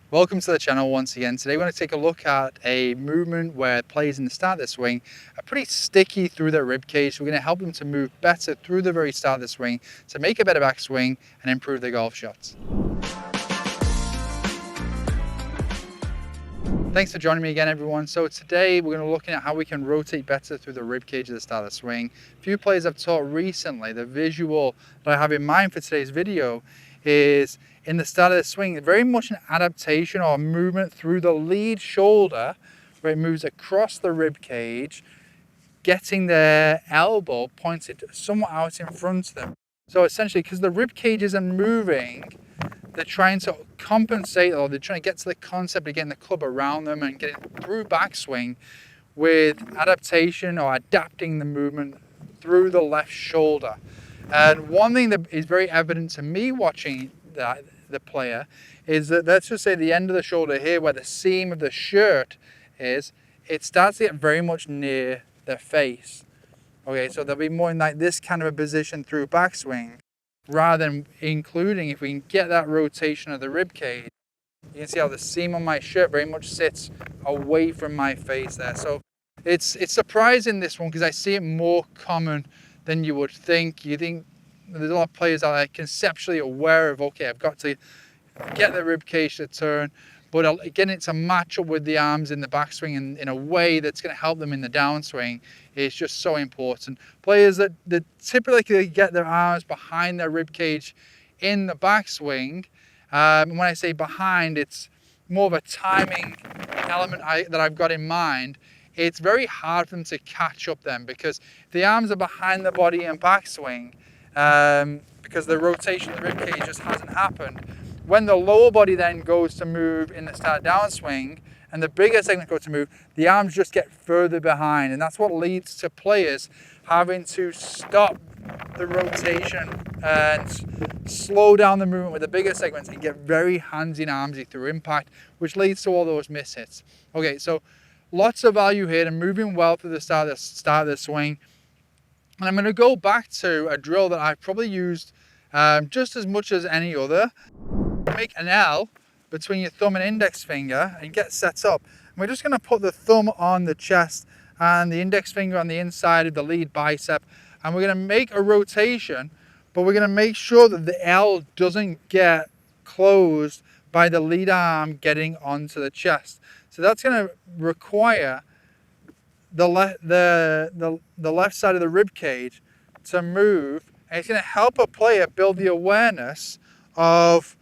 Welcome to the channel once again. Today we're going to take a look at a movement where players in the start of the swing are pretty sticky through their rib cage. We're going to help them to move better through the very start of the swing to make a better backswing and improve their golf shots. Thanks for joining me again, everyone. So today we're going to be looking at how we can rotate better through the rib cage at the start of the swing. A few players I've taught recently, the visual that I have in mind for today's video is in the start of the swing, very much an adaptation or a movement through the lead shoulder where it moves across the rib cage, getting their elbow pointed somewhat out in front of them. So essentially, because the rib cage isn't moving, they're trying to compensate, or they're trying to get to the concept of getting the club around them and getting through backswing with adaptation or adapting the movement through the left shoulder. And one thing that is very evident to me watching the player is that, let's just say the end of the shoulder here where the seam of the shirt is, it starts to get very much near their face. Okay, so they'll be more in like this kind of a position through backswing, rather than including, if we can get that rotation of the rib cage, you can see how the seam on my shirt very much sits away from my face there. So it's surprising, this one, because I see it more common than you would think. You think there's a lot of players that are conceptually aware of, okay, I've got to get the rib cage to turn, but again, it's a match up with the arms in the backswing in a way that's going to help them in the downswing. It's just so important. Players that typically get their arms behind their rib cage in the backswing, when I say behind, it's more of a timing element that I've got in mind. It's very hard for them to catch up then, because the arms are behind the body in backswing, because the rotation of the rib cage just hasn't happened. When the lower body then goes to move in the start downswing and the bigger segment goes to move, the arms just get further behind. And that's what leads to players having to stop the rotation and slow down the movement with the bigger segments and get very handsy and armsy through impact, which leads to all those mishits. Okay, so lots of value here and moving well through the start of the swing. And I'm going to go back to a drill that I've probably used just as much as any other. Make an L between your thumb and index finger and get set up. And we're just going to put the thumb on the chest and the index finger on the inside of the lead bicep, and we're going to make a rotation, but we're going to make sure that the L doesn't get closed by the lead arm getting onto the chest. So that's going to require the left side of the rib cage to move, and it's going to help a player build the awareness of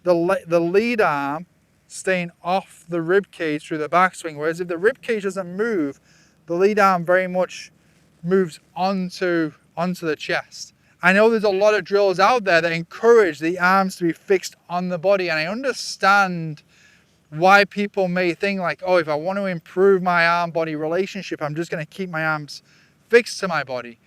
the lead arm staying off the rib cage through the backswing. Whereas if the rib cage doesn't move, the lead arm very much moves onto the chest. I know there's a lot of drills out there that encourage the arms to be fixed on the body, and I understand why people may think like, oh, if I want to improve my arm-body relationship, I'm just going to keep my arms fixed to my body.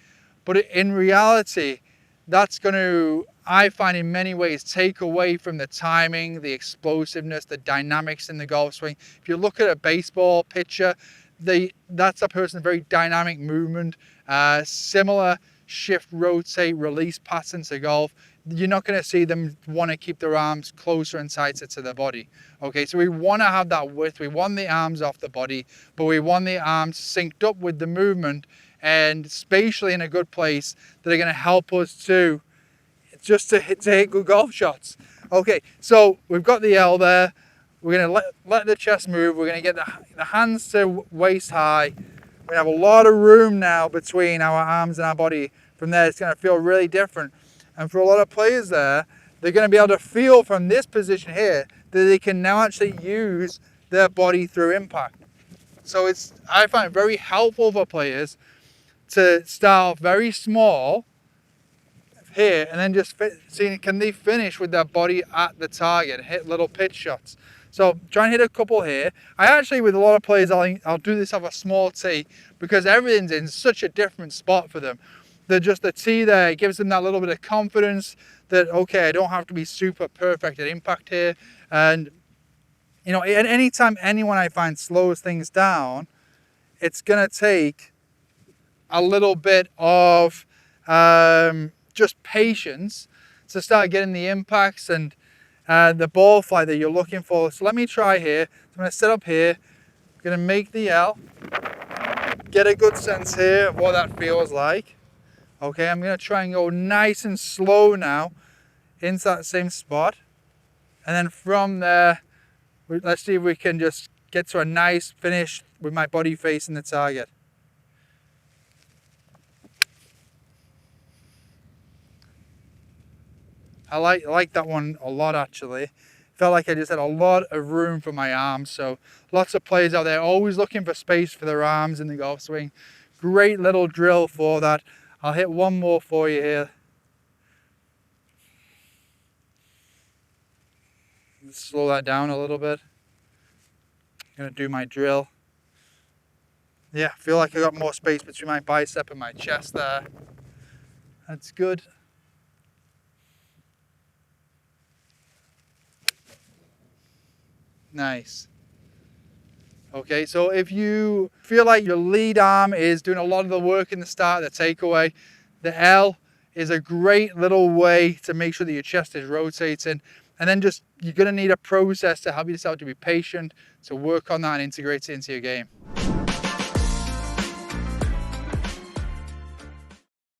But in reality, that's going to, I find, in many ways take away from the timing, the explosiveness, the dynamics in the golf swing. If you look at a baseball pitcher, that's a person's very dynamic movement, similar shift, rotate, release patterns to golf. You're not going to see them want to keep their arms closer and tighter to the body. Okay, so we want to have that width. We want the arms off the body, but we want the arms synced up with the movement and spatially in a good place that are going to help us to hit good golf shots. Okay, so we've got the L there. We're going to let the chest move. We're going to get the hands to waist high. We have a lot of room now between our arms and our body. From there, it's going to feel really different. And for a lot of players there, they're going to be able to feel from this position here that they can now actually use their body through impact. So I find it very helpful for players to start off very small here and then just see, can they finish with their body at the target, hit little pitch shots. So try and hit a couple here. I actually, with a lot of players, I'll do this off a small tee because everything's in such a different spot for them. Just the tee there, it gives them that little bit of confidence that, okay, I don't have to be super perfect at impact here. And, you know, at any time anyone I find slows things down, it's going to take a little bit of just patience to start getting the impacts and the ball flight that you're looking for. So let me try here. So I'm going to set up here. I'm going to make the L. Get a good sense here of what that feels like. Okay, I'm going to try and go nice and slow now into that same spot. And then from there, let's see if we can just get to a nice finish with my body facing the target. I like that one a lot, actually. Felt like I just had a lot of room for my arms. So lots of players out there always looking for space for their arms in the golf swing. Great little drill for that. I'll hit one more for you here. Slow that down a little bit. I'm gonna do my drill. Yeah, I feel like I got more space between my bicep and my chest there. That's good. Nice. Okay, so if you feel like your lead arm is doing a lot of the work in the start, the takeaway, the L is a great little way to make sure that your chest is rotating. And then just, you're gonna need a process to help yourself to be patient, to work on that and integrate it into your game.